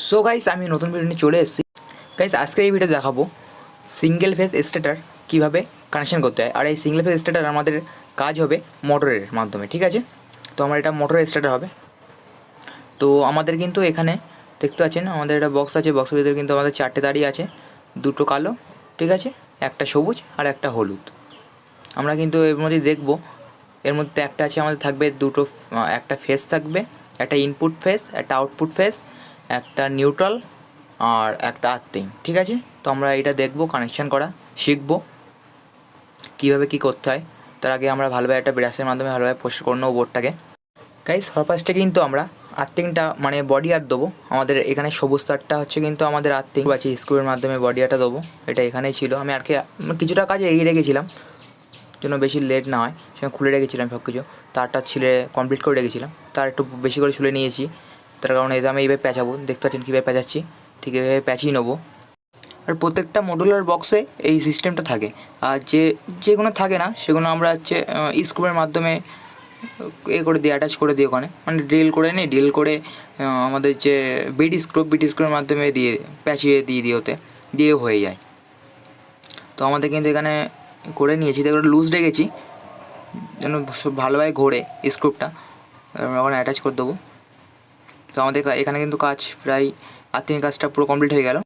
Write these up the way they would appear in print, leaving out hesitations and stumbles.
So guys, আমি নতুন video নিয়ে চলে এসেছি। গাইস, আজকে এই ভিডিও দেখাবো সিঙ্গেল ফেজ স্টার্টার কীভাবে কানেকশন করতে হয়। আর এই সিঙ্গেল ফেজ স্টার্টার আমাদের কাজ হবে মোটরের মাধ্যমে, ঠিক আছে। তো আমার এটা মোটরের স্টার্টার হবে। তো আমাদের কিন্তু এখানে দেখতে পাচ্ছেন আমাদের একটা বক্স আছে। বক্সের ভিতরে কিন্তু আমাদের চারটে দাঁড়িয়ে আছে, দুটো কালো, ঠিক আছে, একটা সবুজ আর একটা হলুদ। আমরা কিন্তু এর মধ্যে দেখব, এর মধ্যে একটা আছে আমাদের থাকবে দুটো, একটা ফেজ থাকবে, একটা ইনপুট ফেজ, একটা আউটপুট ফেজ, একটা নিউট্রাল আর একটা আর্থিং, ঠিক আছে। তো আমরা এটা দেখব, কানেকশান করা শিখব কীভাবে কী করতে হয়। তার আগে আমরা ভালোভাবে একটা ব্রাশের মাধ্যমে ভালোভাবে পরিষ্কার করে নেবো বোর্ডটাকে। গাইস, ফার্স্টে কিন্তু আমরা আর্থিংটা মানে বডি আর্থ দেবো। আমাদের এখানে সবুজ তারটা হচ্ছে কিন্তু আমাদের আর্থিং আছে, স্ক্রুয়ের মাধ্যমে বডি আর্টটা দেবো। এটা এখানেই ছিল, আমি আর কি কিছুটা কাজে এগিয়ে রেখেছিলাম যেন বেশি লেট না হয়, সেখানে খুলে রেখেছিলাম সব কিছু। তারটা ছিলে কমপ্লিট করে রেখেছিলাম, তার একটু বেশি করে ছুলে নিয়েছি। তার কারণে এটা আমি এইভাবে প্যাঁচাবো, দেখতে পাচ্ছেন কীভাবে প্যাঁচাচ্ছি, ঠিক এইভাবে প্যাঁচিয়ে নেবো। আর প্রত্যেকটা মডুলার বক্সে এই সিস্টেমটা থাকে। আর যেগুলো থাকে না সেগুলো আমরা হচ্ছে স্ক্রুয়ের মাধ্যমে করে দিই, অ্যাটাচ করে দিই ওখানে, মানে ড্রিল করে নিই। ড্রিল করে আমাদের যে বিটি স্ক্রুয়ের মাধ্যমে দিয়ে প্যাঁচিয়ে দিই ওতে, দিয়ে হয়ে যায়। তো আমাদের কিন্তু এখানে করে নিয়েছি, দেখো লুজ রেখেছি যেন ভালোভাবে ঘোরে স্ক্রুপটা। আমরা ওখানে অ্যাটাচ করে দেবো। তো আমাদের এখানে কিন্তু কাজ প্রায় আর্থিংয়ের কাজটা পুরো কমপ্লিট হয়ে গেল।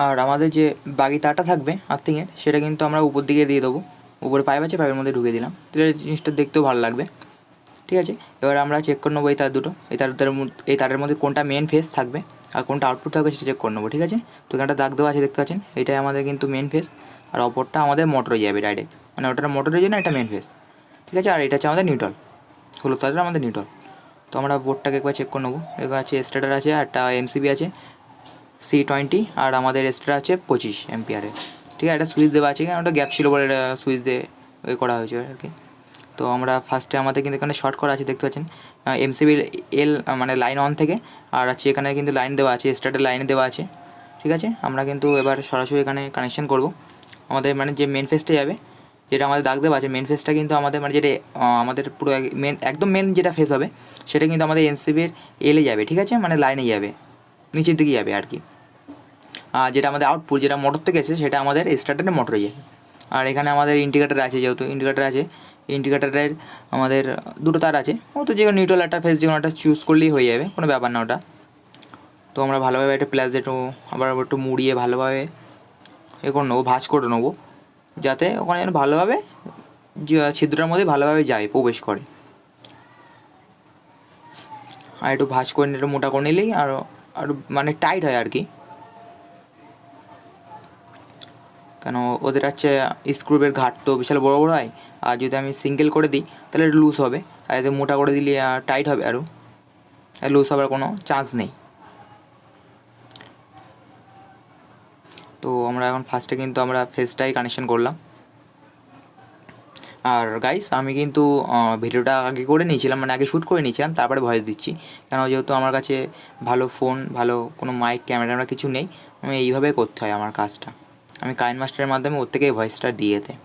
আর আমাদের যে বাকি তারটা থাকবে আর্থিংয়ের, সেটা কিন্তু আমরা উপর দিকে দিয়ে দেবো। উপরে পাইপ আছে, পাইপের মধ্যে ঢুকে দিলাম, তাহলে জিনিসটা দেখতেও ভালো লাগবে, ঠিক আছে। এবার আমরা চেক করে নেবো এই তার দুটো, এই তারের মধ্যে কোনটা মেন ফেজ থাকবে আর কোনটা আউটপুট থাকবে সেটা চেক করে নেবো, ঠিক আছে। তো এখানটা দাগ দেওয়া আছে, দেখতে পাচ্ছেন, এটাই আমাদের কিন্তু মেন ফেজ। আর অপরটা আমাদের মোটরে যাবে ডাইরেক্ট, মানে ওটা মোটরের জন্য এটা মেন ফেজ, ঠিক আছে। আর এটা হচ্ছে আমাদের নিউট্রাল, হলুদ তারটা আমাদের নিউট্রাল। তো আমরা বোর্ডটাকে একবার চেক করে নেবো। এবার আছে স্টার্টার আছে, একটা এমসিবি আছে C20, আর আমাদের স্টার্টার আছে 25 এম্পিয়ারের, ঠিক আছে। একটা সুইচ দেওয়া আছে, ওটা গ্যাপ ছিল বলে এটা সুইচ দিয়ে করা হয়েছে আর কি। তো আমরা ফার্স্টে আমাদের কিন্তু এখানে শর্ট করা আছে, দেখতে পাচ্ছেন, এমসিবি এল মানে লাইন অন থেকে। আর আছে এখানে কিন্তু লাইন দেওয়া আছে, স্টার্টের লাইনে দেওয়া আছে, ঠিক আছে। আমরা কিন্তু এবার সরাসরি এখানে কানেকশন করব। আমাদের মানে যে মেন ফেজটা যাবে, যেটা আমাদের দাগ দেওয়া আছে মেন ফেজটা কিন্তু আমাদের মানে যেটা আমাদের পুরো একদম মেন যেটা ফেজ হবে সেটা কিন্তু আমাদের এনসিবির এলে যাবে, ঠিক আছে, মানে লাইনে যাবে, নিচের দিকে যাবে আর কি। আর যেটা আমাদের আউটপুট, যেটা মোটর থেকে এসেছে, সেটা আমাদের স্টার্টারে মোটরে যাবে। আর এখানে আমাদের ইন্ডিকেটার আছে, যেহেতু ইন্ডিকেটার আছে, ইন্ডিকেটারের আমাদের দুটো তার আছে। ও তো যে কোনো নিউট্রাল একটা ফেজ যে কোনো একটা চুজ করলেই হয়ে যাবে, কোনো ব্যাপার না ওটা। তো আমরা ভালোভাবে একটা প্লাস দিয়ে একটু আবার একটু মুড়িয়ে ভালোভাবে করে নেবো, ভাঁজ করে নেবো, যাতে ওখানে যেন ভালোভাবে ছিদ্রটার মধ্যে ভালোভাবে যায়, প্রবেশ করে। আর একটু ভাঁজ করে নিলে, একটু মোটা করে নিলেই আরও মানে টাইট হয় আর কি। কেন ওদের হচ্ছে স্ক্রুবের ঘাট তো বিশাল বড়ো বড়ো হয়, আর যদি আমি সিঙ্গেল করে দিই তাহলে একটু লুজ হবে, আর যদি মোটা করে দিলে টাইট হবে, আরও লুজ হওয়ার কোনো চান্স নেই। তো আমরা এখন ফার্স্টে কিন্তু আমরা ফেজটাই কানেকশন করলাম। আর গাইস, আমি কিন্তু ভিডিওটা আগে করে নিয়েছিলাম, মানে আগে শ্যুট করে নিয়েছিলাম, তারপরে ভয়েস দিচ্ছি। কেন যেহেতু আমার কাছে ভালো ফোন, ভালো কোনো মাইক, ক্যামেরা কিছু নেই, আমি এইভাবে করতে হয় আমার কাজটা। আমি কাইন মাস্টারের মাধ্যমে ওর থেকে ভয়েসটা দিয়ে দিই।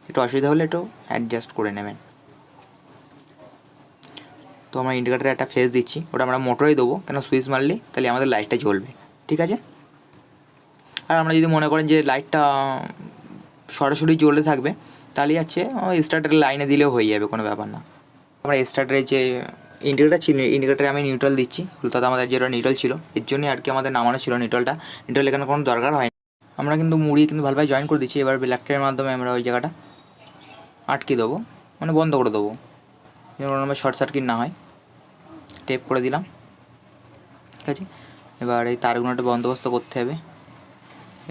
একটু অসুবিধা হলে একটু অ্যাডজাস্ট করে নেবেন। তো আমরা ইন্ডিকেটারে একটা ফেজ দিচ্ছি, ওটা আমরা মোটরেই দেবো, কেন সুইচ মারলে তাহলে আমাদের লাইটটা জ্বলবে, ঠিক আছে। আর আমরা যদি মনে করেন যে লাইটটা সরাসরি জ্বলে থাকবে, তাহলে হচ্ছে স্টার্টারের লাইনে দিলেও হয়ে যাবে, কোনো ব্যাপার না। আমরা স্টার্টারের যে ইন্ডিকেটার ছিল, ইন্ডিকেটারে আমি নিউট্রাল দিচ্ছি, তাতে আমাদের যেটা নিউট্রাল ছিল এর জন্যই আর কি আমাদের নামানো ছিল নিউট্রাল এখানে কোনো দরকার হয় না। আমরা কিন্তু মুড়িয়ে কিন্তু ভালোভাবে জয়েন করে দিচ্ছি। এবার ব্ল্যাকটের মাধ্যমে আমরা ওই জায়গাটা আটকে দেবো, মানে বন্ধ করে দেবো, যেন আমার শর্ট সার্কিট না হয়। টেপ করে দিলাম, ঠিক আছে। এবার এই তারগুলোটা বন্দোবস্ত করতে হবে।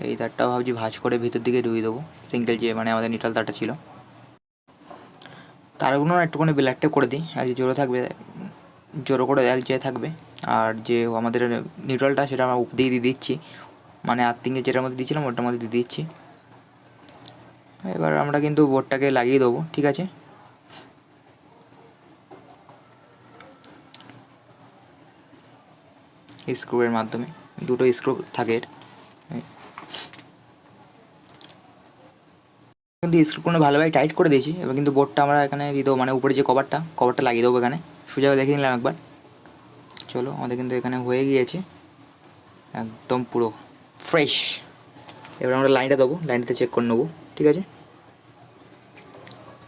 এই তারটাও ভাবছি ভাঁজ করে ভিতর দিকে ঢুকিয়ে দেবো, সিঙ্গেল যে মানে আমাদের নিউট্রাল তারটা ছিল। তারগুলো একটুখানি ব্ল্যাক টেপ করে দিই, আর জোরে থাকবে, জোরো করে এক জায়গায় থাকবে। আর যে আমাদের নিউট্রালটা সেটা আমরা উপর দিয়ে দিচ্ছি, মানে আর্থিংয়ে যেটার মধ্যে দিয়েছিলাম ওটার মধ্যে দিয়ে দিচ্ছি। এবার আমরা কিন্তু বোর্ডটাকে লাগিয়ে দেবো, ঠিক আছে। স্ক্রুয়ের মাধ্যমে দুটো স্ক্রু থাকে কিন্তু স্ক্রুগুলো ভালোভাবে টাইট করে দিয়েছি। এবার কিন্তু বোর্ডটা আমরা এখানে দিয়ে দেবো, মানে উপরে যে কভারটা লাগিয়ে দেবো এখানে। সোজা দেখে নিলাম একবার, চলো আমাদের কিন্তু এখানে হয়ে গিয়েছে। একদম পুরো ফ্রেশ। এবার আমরা লাইনটা দেবো, লাইনটাতে চেক করে নেবো, ঠিক আছে।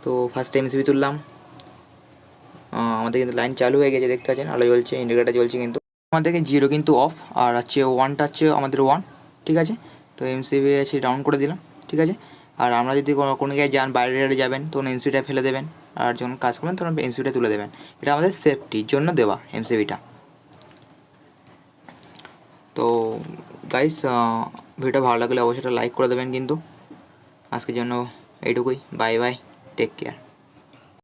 তো ফার্স্ট এমসিবি তুললাম, আমাদের কিন্তু লাইন চালু হয়ে গেছে, দেখতে পাচ্ছেন আলো জ্বলছে, ইন্ডিকেটার জ্বলছে, কিন্তু আমাদেরকে 0 কিন্তু অফ, আর হচ্ছে 1টা হচ্ছে আমাদের 1, ঠিক আছে। তো এমসিবি আছে ডাউন করে দিলাম, ঠিক আছে। আর আমরা যদি কোনো জায়গায় যান, বাইরে যাবেন, তখন এমসিবিটা ফেলে দেবেন, আর যখন কাজ করবেন তখন এমসিবিটা তুলে দেবেন। এটা আমাদের সেফটির জন্য দেওয়া এমসিবিটা। তো গাইস, ভিডিওটা ভালো লাগলে অবশ্যই লাইক করে দেবেন কিন্তু। আজকের জন্য এইটুকুই, বাই বাই, টেক কেয়ার।